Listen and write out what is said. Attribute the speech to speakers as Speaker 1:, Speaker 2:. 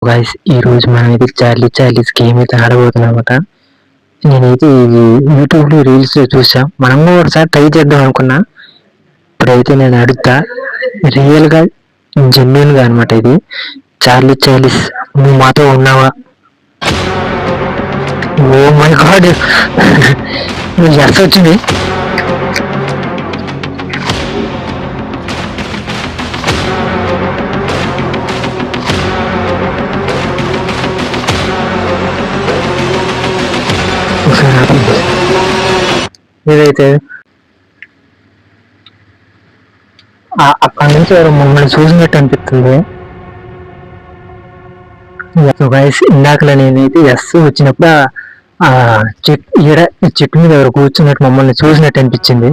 Speaker 1: Guys ఈ రోజు మనం ఇది చార్లీస్ గేమ్ అయితే ఆడబోతున్నాం అనమాట. నేనైతే ఇది యూట్యూబ్ లో రీల్స్ లో చూసా, మనం ఒకసారి ట్రై చేద్దాం అనుకున్నా. ఇప్పుడైతే నేను అడుగుతా, రియల్ గా జెన్యున్ గా అనమాట. ఇది చార్లీస్ నువ్వు మాతో ఉన్నావా? ఓ మై గాడ్, ఎస్ వచ్చింది. ఇదైతే అక్కడి నుంచి ఎవరు మమ్మల్ని చూసినట్టు అనిపిస్తుంది. ఇందాకలా నేనైతే ఎస్ వచ్చినప్పుడు ఆ చెట్టు మీద ఎవరు కూర్చున్నట్టు మమ్మల్ని చూసినట్టు అనిపించింది.